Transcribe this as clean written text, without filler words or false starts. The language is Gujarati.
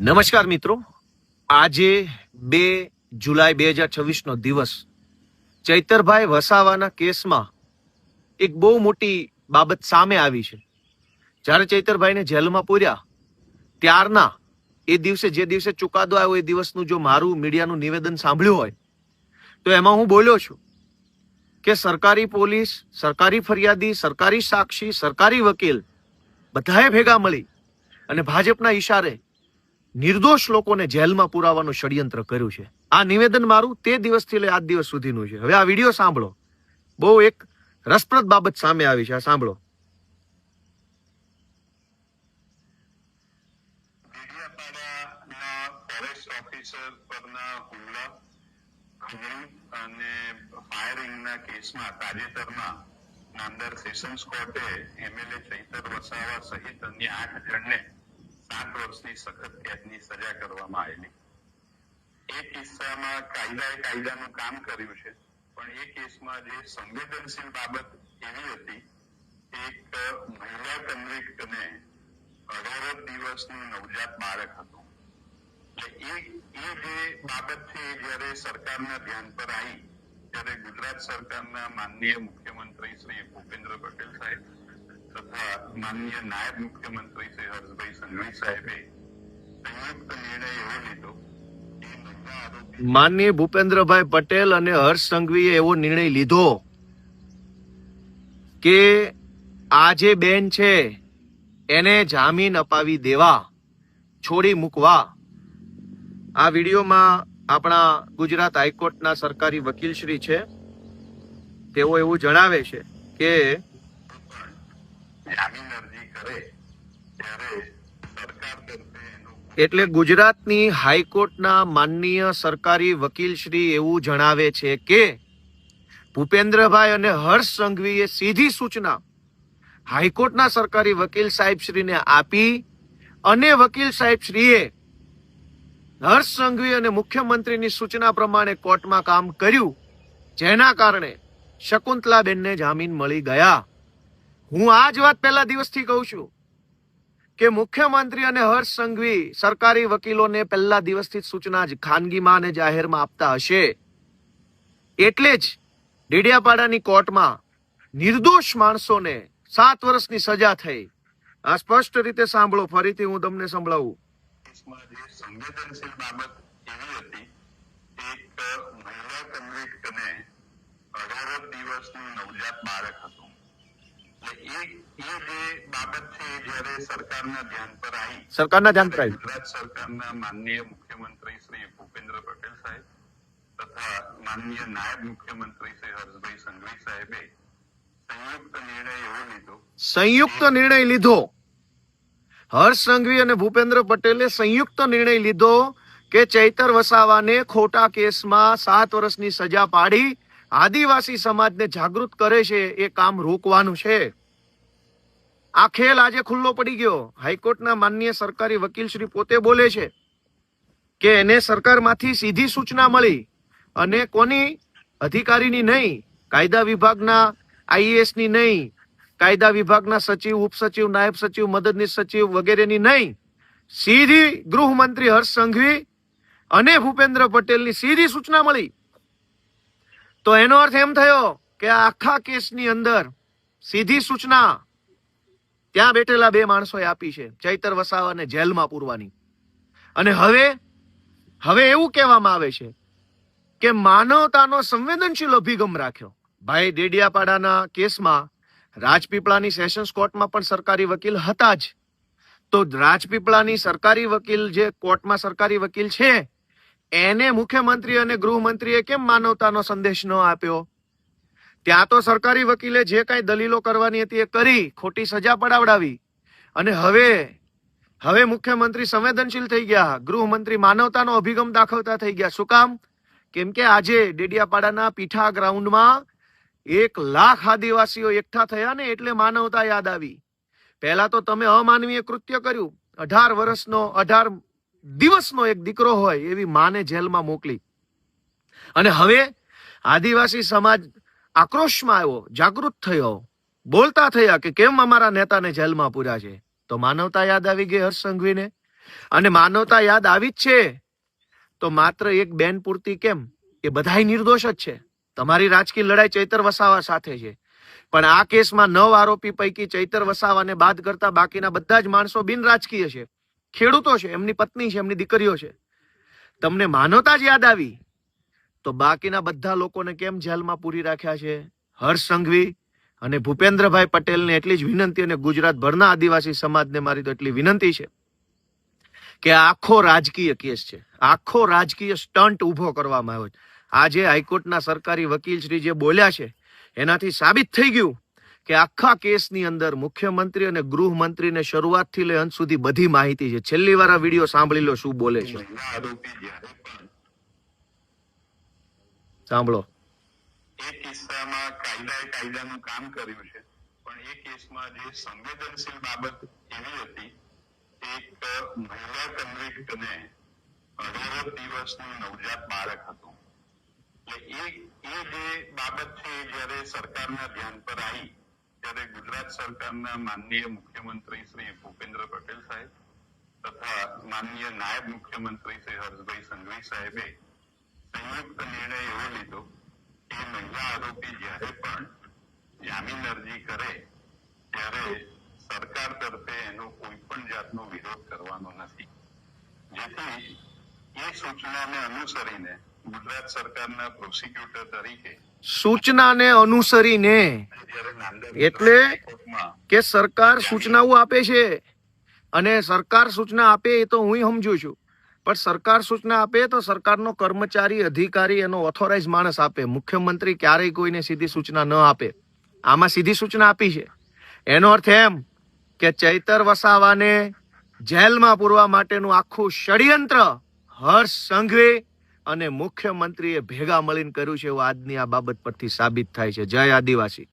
નમસ્કાર મિત્રો, આજે 2 જુલાઈ 2026 દિવસ ચૈતરભાઈ વસાવાના કેસમાં એક બહુ મોટી બાબત સામે આવી છે. જ્યારે ચૈતરભાઈને જેલમાં પૂર્યા ત્યારના એ દિવસે જે દિવસે ચુકાદો આવ્યો એ દિવસનું જો મારું મીડિયાનું નિવેદન સાંભળ્યું હોય તો એમાં હું બોલ્યો છું કે સરકારી પોલીસ, સરકારી ફરિયાદી, સરકારી સાક્ષી, સરકારી વકીલ બધાએ ભેગા મળી અને ભાજપના ઈશારે નિર્દોષ લોકોને જેલમાં પુરાવાનું ષડયંત્ર કર્યું છે. આ નિવેદન મારું તે દિવસથી લઈ આજ દિવસ સુધીનું છે. હવે આ વિડીયો સાંભળો, બહુ એક રસપ્રદ બાબત સામે આવી છે. આ સાંભળો. ફોરેસ્ટ ઓફિસર પરના હુમલા, ખનન અને ફાયરિંગના કેસમાં તાજેતરમાં નામદાર સેશન્સ કોર્ટે એમએલએ ચૈતર વસાવા સહિત અન્ય 8 જણને 7 વર્ષની સખત કેદની સજા કરવામાં આવેલી. એ કિસ્સામાં કાયદાનું કામ કર્યું છે, પણ એ કેસમાં જે સંવેદનશીલ બાબત એવી હતી, એક મહિલા કન્વિક્ટને 18 દિવસનું નવજાત બાળક હતું. એ જે બાબત છે જ્યારે સરકારના ધ્યાન પર આવી ત્યારે ગુજરાત સરકારના માનનીય મુખ્યમંત્રી શ્રી ભૂપેન્દ્ર પટેલ સાહેબ તથા માનનીય નાયબ મુખ્યમંત્રી શ્રી હર્ષભાઈ સંઘવી સાહેબે સંયુક્ત નિર્ણય એવો લીધો કે માનનીય ભૂપેન્દ્રભાઈ પટેલ અને હર્ષ સંઘવીએ એવો નિર્ણય લીધો કે આ જે બેન છે એને જામીન અપાવી દેવા, છોડી મૂકવા. આ વિડીયોમાં આપણા ગુજરાત હાઈકોર્ટના સરકારી વકીલ શ્રી છે, તેઓ એવું જણાવે છે કે જામીન અરજી કરે ત્યારે સરકાર તરફે એટલે ગુજરાતની હાઈકોર્ટના માનનીય સરકારી વકીલ શ્રી એવું જણાવે છે કે ભૂપેન્દ્રભાઈ અને હર્ષ સંઘવીએ સીધી સૂચના હાઈકોર્ટના સરકારી વકીલ સાહેબ શ્રીને આપી અને વકીલ સાહેબ શ્રીએ હર્ષ સંઘવી અને મુખ્યમંત્રીની સૂચના પ્રમાણે કોર્ટમાં કામ કર્યું, જેના કારણે શકુંતલાબેનને જામીન મળી ગયા. હું આ જ વાત પહેલા દિવસથી કહું છું કે મુખ્યમંત્રી અને હર્ષ સંઘવી સરકારી વકીલોને પહેલા દિવસથી સૂચના જ ખાનગીમાં અને જાહેરમાં આપતા હશે. એટલે જ ડેડિયાપાડાની કોર્ટમાં નિર્દોષ માણસોને 7 વર્ષની સજા થઈ. આ સ્પષ્ટ રીતે સાંભળો, ફરીથી હું તમને સંભળાવું. કેસમાં જે સંવેદનશીલ બાબત એવી હતી, એક મહિલા કન્વિક્ટને 18 દિવસનું નવજાત બાળક હતું. એટલે એ જે બાબત છે જ્યારે સરકારના ધ્યાન પર આવી ગુજરાત સરકારના માનનીય મુખ્યમંત્રી શ્રી ભૂપેન્દ્ર પટેલ સાહેબ તથા માનનીય નાયબ મુખ્યમંત્રી શ્રી હર્ષભાઈ સંઘવી સાહેબે સંયુક્ત નિર્ણય લીધો. હર્ષ સંઘવી અને ભૂપેન્દ્ર પટેલે સંયુક્ત નિર્ણય લીધો કે ચૈતર વસાવાને ખોટા કેસમાં 7 વર્ષની સજા પાડી આદિવાસી સમાજને જાગૃત કરે છે એ કામ રોકવાનું છે. આ ખેલ આજે ખુલ્લો પડી ગયો. હાઈકોર્ટના માનનીય સરકારી વકીલ શ્રી પોતે બોલે છે કે એને સરકારમાંથી સીધી સૂચના મળી અને કોની અધિકારીની નહીં, કાયદા વિભાગના આઈએએસ ની નહીં, કાયદા વિભાગના સચિવ, ઉપસચિવ, નાયબ સચિવ, મદદનીશ સચિવ વગેરેની નહીં, સીધી ગૃહમંત્રી હર્ષ સંઘવી અને ભૂપેન્દ્ર પટેલની સીધી સૂચના મળી. તો એનો અર્થ એમ થયો કે આખા કેસની અંદર સીધી સૂચના ત્યાં બેઠેલા 2 માણસોએ આપી છે, ચૈતર વસાવાને જેલમાં પૂરવાની. અને હવે એવું કહેવામાં આવે છે કે માનવતાનો સંવેદનશીલ અભિગમ રાખ્યો. ભાઈ, ડેડિયાપાડાના કેસમાં રાજપીપળાની સેશન્સ કોર્ટમાં પણ સરકારી વકીલ હતા જ. તો રાજપીપળાની સરકારી વકીલ જે કોર્ટમાં સરકારી વકીલ છે એને મુખ્યમંત્રી અને ગૃહમંત્રીએ કેમ માનવતાનો સંદેશ ન આપ્યો? ત્યાં તો સરકારી વકીલે જે કાંઈ દલીલો કરવાની હતી એ કરી, ખોટી સજા પડાવડાવી. અને હવે મુખ્યમંત્રી સંવેદનશીલ થઈ ગયા, ગૃહમંત્રી માનવતાનો અભિગમ દાખવતા થઈ ગયા. શું કામ? કેમ કે આજે ડેડિયાપાડાના પીઠા ગ્રાઉન્ડમાં 1 લાખ આદિવાસીઓ એકઠા થયા ને એટલે માનવતા યાદ આવી. પહેલા તો તમે અમાનવીય કૃત્ય કર્યું. 18 દિવસનો એક દીકરો હોય એવી માને જેલમાં મોકલી. અને હવે આદિવાસી સમાજ આક્રોશમાં આવ્યો, જાગૃત થયો, બોલતા થયા કે કેમ અમારા નેતાને જેલમાં પૂર્યા છે. તો માનવતા યાદ આવી ગઈ હર્ષ સંઘવીને. અને માનવતા યાદ આવી જ છે તો માત્ર એક બેન પૂરતી કેમ, એ બધાય નિર્દોષ જ છે. તમારી રાજકીય લડાઈ ચૈતર વસાવા સાથે છે, પણ આ કેસમાં 9 આરોપી પૈકી ચૈતર વસાવાને બાદ કરતા બાકીના બધા જ માણસો બિન રાજકીય છે, ખેડૂતો છે, એમની પત્ની છે, એમની દીકરીઓ છે. તમને માનવતા જ યાદ આવી તો બાકીના બધા લોકોને કેમ જેલમાં પૂરી રાખ્યા છે? હર્ષ સંઘવી અને ભૂપેન્દ્રભાઈ પટેલને એટલી જ વિનંતી, અને ગુજરાતભરના આદિવાસી સમાજને મારી તો એટલી વિનંતી છે કે આખો રાજકીય કેસ છે, આખો રાજકીય સ્ટન્ટ ઉભો કરવામાં આવ્યો છે. આજે હાઈકોર્ટના સરકારી વકીલ શ્રી જે બોલ્યા છે એનાથી સાબિત થઈ ગયું કે આખા કેસની અંદર મુખ્યમંત્રી અને ગૃહમંત્રીને શરૂઆતથી લઈ અંત સુધી બધી માહિતી છે. છેલ્લી વાર આ વિડીયો સાંભળી લો શું બોલે છે. મહિલા આરોપી જ્યારે પણ સાંભળો. એ કિસ્સામાં કાયદાનું કામ કર્યું છે, પણ એ કેસમાં જે સંવેદનશીલ બાબત એવી હતી, એક મહિલા કન્વિક્ટને 18 દિવસનું નવજાત બાળક હતું. એટલે એ જે બાબત છે એ જ્યારે સરકારના ધ્યાન પર આવી ત્યારે ગુજરાત સરકારના માનનીય મુખ્યમંત્રી શ્રી ભૂપેન્દ્ર પટેલ સાહેબ તથા માનનીય નાયબ મુખ્યમંત્રી શ્રી હર્ષભાઈ સંઘવી સાહેબે સંયુક્ત નિર્ણય એવો લીધો કે મહિલા આરોપી જ્યારે પણ જામીન અરજી કરે ત્યારે સરકાર તરફે એનો કોઈ પણ જાતનો વિરોધ કરવાનો નથી. જેથી એ સૂચનાને અનુસરીને ગુજરાત સરકારના પ્રોસિક્યુટર તરીકે સૂચનાને અનુસરીને જ્યારે નાંદેડ એટલે હાઈકોર્ટમાં કે સરકાર સૂચનાઓ આપે છે, અને સરકાર સૂચના આપે એ તો હું સમજુ છું, પણ સરકાર સૂચના આપે તો સરકારનો કર્મચારી અધિકારી એનો ઓથોરાઇઝ માણસ આપે. મુખ્યમંત્રી ક્યારેય કોઈને સીધી સૂચના ન આપે. આમાં સીધી સૂચના આપી છે. એનો અર્થ એમ કે ચૈતર વસાવાને જેલમાં પૂરવા માટેનું આખું ષડયંત્ર હર્ષ સંઘવી અને મુખ્યમંત્રીએ ભેગા મળીને કર્યું છે એવું આજની આ બાબત પરથી સાબિત થાય છે. જય આદિવાસી.